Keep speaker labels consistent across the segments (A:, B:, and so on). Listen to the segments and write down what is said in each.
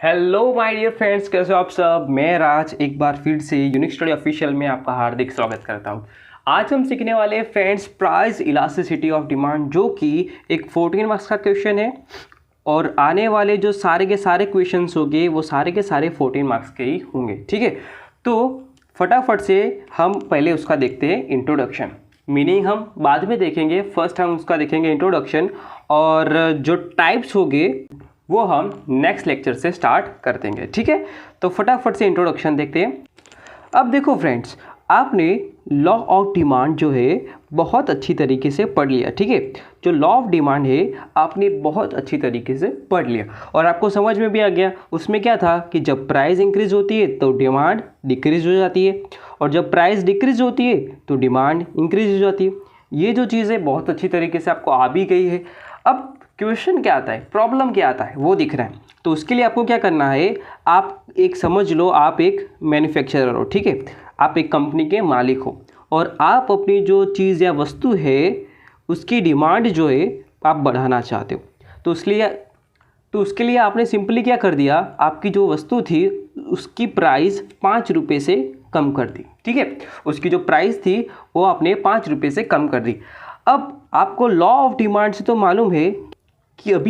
A: Hello my dear friends, कैसे हो आप सब। मैं राज एक बार फिर से यूनिक स्टडी ऑफिशियल में आपका हार्दिक स्वागत करता हूं। आज हम सीखने वाले हैं friends price elasticity of demand, जो कि एक 14 मार्क्स का क्वेश्चन है और आने वाले जो सारे के सारे क्वेश्चंस होंगे वो सारे के सारे 14 मार्क्स के ही होंगे। ठीक है, तो फटाफट से हम पहले उसका देखते हैं इंट्रोडक्शन। मीनिंग हम बाद में देखेंगे, फर्स्ट हम उसका देखेंगे इंट्रोडक्शन, और जो टाइप्स होंगे वो हम नेक्स्ट लेक्चर से स्टार्ट कर देंगे। ठीक है, तो फटाफट से इंट्रोडक्शन देखते हैं। अब देखो फ्रेंड्स, आपने लॉ ऑफ डिमांड जो है बहुत अच्छी तरीके से पढ़ लिया। ठीक है, जो लॉ ऑफ डिमांड है आपने बहुत अच्छी तरीके से पढ़ लिया और आपको समझ में भी आ गया उसमें क्या था कि जब प्राइस इंक्रीज होती है तो डिमांड डिक्रीज हो जाती है, और जब प्राइस डिक्रीज होती है तो डिमांड इंक्रीज हो जाती है। ये जो चीज़ें बहुत अच्छी तरीके से आपको आ भी गई है। अब क्वेश्चन क्या आता है, प्रॉब्लम क्या आता है वो दिख रहा है। तो उसके लिए आपको क्या करना है, आप एक समझ लो, आप एक मैन्युफैक्चरर हो। ठीक है, आप एक कंपनी के मालिक हो और आप अपनी जो चीज़ या वस्तु है उसकी डिमांड जो है आप बढ़ाना चाहते हो। तो उसके लिए आपने सिंपली क्या कर दिया, आपकी जो वस्तु थी उसकी प्राइस 5 रुपये से कम कर दी। ठीक है, उसकी जो प्राइस थी वो आपने 5 रुपये से कम कर दी। अब आपको लॉ ऑफ डिमांड से तो मालूम है कि अब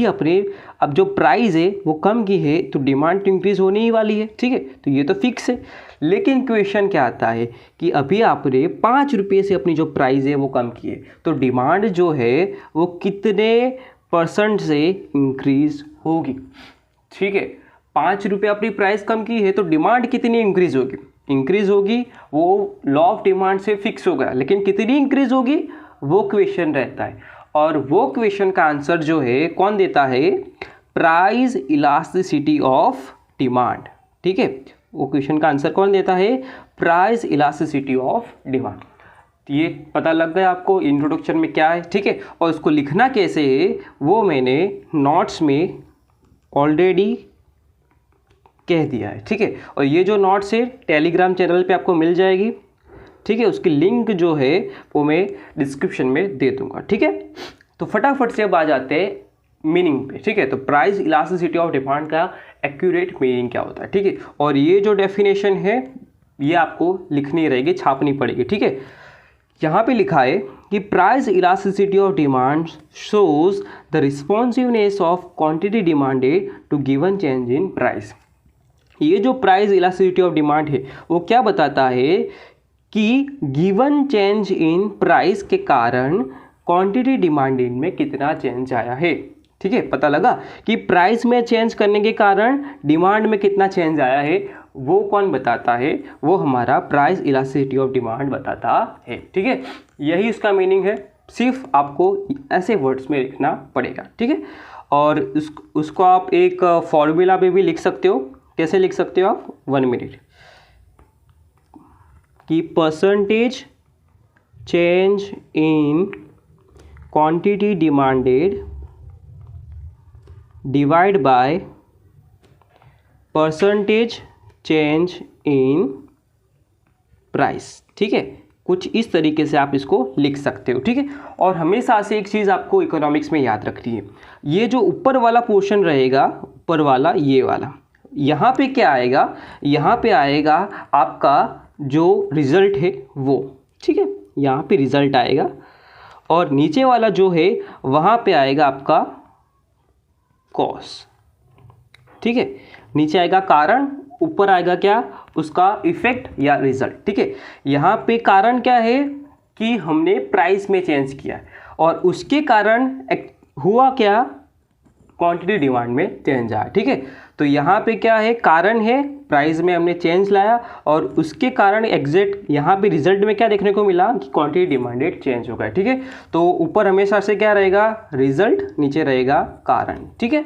A: जो प्राइस है वो कम की है तो डिमांड तो इंक्रीज होने ही वाली है। ठीक है, तो ये तो फिक्स है। लेकिन क्वेश्चन क्या आता है कि अभी आपने 5 रुपये से अपनी जो प्राइस है वो कम की है, तो डिमांड जो है वो कितने % से इंक्रीज होगी। ठीक है, 5 रुपये अपनी प्राइस कम की है तो डिमांड कितनी इंक्रीज होगी वो लॉ ऑफ डिमांड से फिक्स हो गया, लेकिन कितनी इंक्रीज होगी वो क्वेश्चन रहता है। और वो क्वेश्चन का आंसर जो है कौन देता है, प्राइस इलास्टिसिटी ऑफ डिमांड। ठीक है, वो क्वेश्चन का आंसर कौन देता है, प्राइस इलास्टिसिटी ऑफ डिमांड। ये पता लग गया आपको इंट्रोडक्शन में क्या है। ठीक है, और उसको लिखना कैसे है वो मैंने नोट्स में ऑलरेडी कह दिया है। ठीक है, और ये जो नोट्स है टेलीग्राम चैनल पे आपको मिल जाएगी। ठीक है, उसकी लिंक जो है वो मैं डिस्क्रिप्शन में दे दूंगा। ठीक है, तो फटाफट से अब आ जाते हैं मीनिंग पे। ठीक है, तो प्राइस इलास्टिसिटी ऑफ डिमांड का एक्यूरेट मीनिंग क्या होता है। ठीक है, और ये जो डेफिनेशन है ये आपको लिखनी रहेगी, छापनी पड़ेगी। ठीक है, यहाँ पे लिखा है कि price elasticity of demand shows the responsiveness of quantity demanded to given change in price. ये जो प्राइस इलास्टिसिटी ऑफ डिमांड है वो क्या बताता है कि गिवन चेंज इन प्राइस के कारण क्वांटिटी डिमांडेड में कितना चेंज आया है। ठीक है, पता लगा कि प्राइस में चेंज करने के कारण डिमांड में कितना चेंज आया है, वो कौन बताता है, वो हमारा प्राइस इलास्टिसिटी ऑफ डिमांड बताता है। ठीक है, यही उसका मीनिंग है, सिर्फ आपको ऐसे वर्ड्स में लिखना पड़ेगा। ठीक है, और उसको आप एक फॉर्मूला में भी लिख सकते हो। कैसे लिख सकते हो आप, 1 मिनट, कि percentage change in quantity demanded divide by percentage change in price. ठीक है, कुछ इस तरीके से आप इसको लिख सकते हो। ठीक है, और हमेशा से एक चीज़ आपको इकोनॉमिक्स में याद रखनी है, ये जो ऊपर वाला पोर्शन रहेगा, ऊपर वाला ये वाला, यहाँ पे क्या आएगा, यहाँ पे आएगा आपका जो रिज़ल्ट है वो। ठीक है, यहाँ पे रिज़ल्ट आएगा, और नीचे वाला जो है वहाँ पे आएगा आपका कॉस्ट। ठीक है, नीचे आएगा कारण, ऊपर आएगा क्या, उसका इफेक्ट या रिज़ल्ट। ठीक है, यहाँ पे कारण क्या है कि हमने प्राइस में चेंज किया और उसके कारण हुआ क्या, क्वांटिटी डिमांड में चेंज आया। ठीक है, तो यहाँ पे क्या है, कारण है, प्राइस में हमने चेंज लाया और उसके कारण एग्जैक्ट यहाँ पे रिजल्ट में क्या देखने को मिला कि क्वांटिटी डिमांडेड चेंज हो गया। ठीक है, तो ऊपर हमेशा से क्या रहेगा, रिजल्ट, नीचे रहेगा कारण। ठीक है,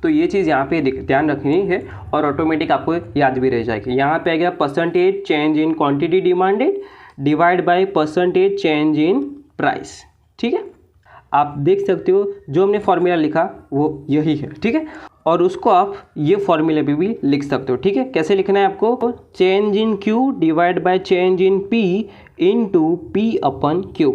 A: तो ये चीज़ यहाँ पे ध्यान रखनी है और ऑटोमेटिक आपको याद भी रह जाएगी। यहाँ पे आ गया percentage change in quantity demanded divide by percentage change in price. ठीक है, आप देख सकते हो जो हमने फॉर्मूला लिखा वो यही है। ठीक है, और उसको आप ये फॉर्मूले पे भी लिख सकते हो। ठीक है, कैसे लिखना है आपको, change in Q divide by change in P into P upon Q.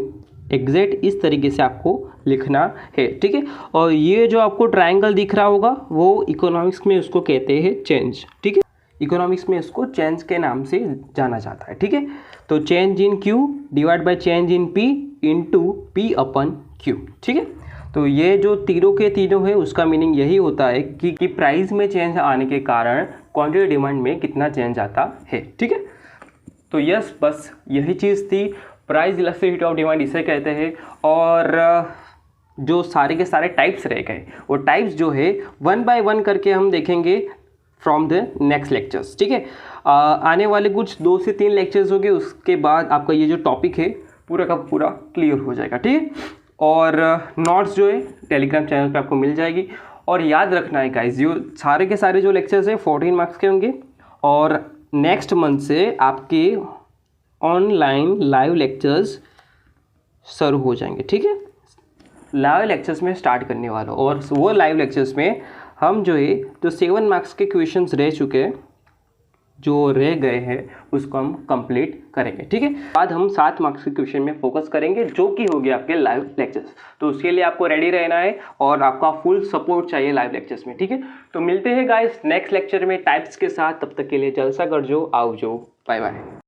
A: Exact इस तरीके से आपको लिखना है, ठीक है। और ये जो आपको ट्रायंगल दिख रहा होगा वो इकोनॉमिक्स में उसको कहते हैं चेंज, ठीक है। इकोनॉमिक्स में इसको चेंज के नाम से जाना जाता है, ठीक है। तो change in Q divide by change in P into P upon Q, ठीक है। तो ये जो तीनों के तीनों है उसका मीनिंग यही होता है कि प्राइस में चेंज आने के कारण क्वांटिटी डिमांड में कितना चेंज आता है, ठीक है। तो यस, बस यही चीज़ थी, प्राइस इलास्टिसिटी ऑफ डिमांड इसे कहते हैं। और जो सारे के सारे टाइप्स रह गए वो टाइप्स जो है 1 बाय 1 करके हम देखेंगे फ्रॉम द नेक्स्ट लेक्चर्स, ठीक है। आने वाले कुछ 2 से 3 लेक्चर्स होंगे, उसके बाद आपका ये जो टॉपिक है पूरा का पूरा क्लियर हो जाएगा, ठीक है। और नोट्स जो है टेलीग्राम चैनल पे आपको मिल जाएगी। और याद रखना है गाइस, जो सारे के सारे जो लेक्चर्स है 14 मार्क्स के होंगे और नेक्स्ट मंथ से आपके ऑनलाइन लाइव लेक्चर्स शुरू हो जाएंगे, ठीक है। लाइव लेक्चर्स में स्टार्ट करने वाला हूँ और वो लाइव लेक्चर्स में हम जो है जो 7 मार्क्स के क्वेश्चंस रह चुके हैं, जो रह गए हैं उसको हम कंप्लीट करेंगे, ठीक है। बाद हम 7 मार्क्स के क्वेश्चन में फोकस करेंगे जो कि हो गया आपके लाइव लेक्चर्स। तो उसके लिए आपको रेडी रहना है और आपका फुल सपोर्ट चाहिए लाइव लेक्चर्स में, ठीक है। तो मिलते हैं गाइस नेक्स्ट लेक्चर में टाइप्स के साथ, तब तक के लिए जलसा कर जो, आओ जो, बाय बाय।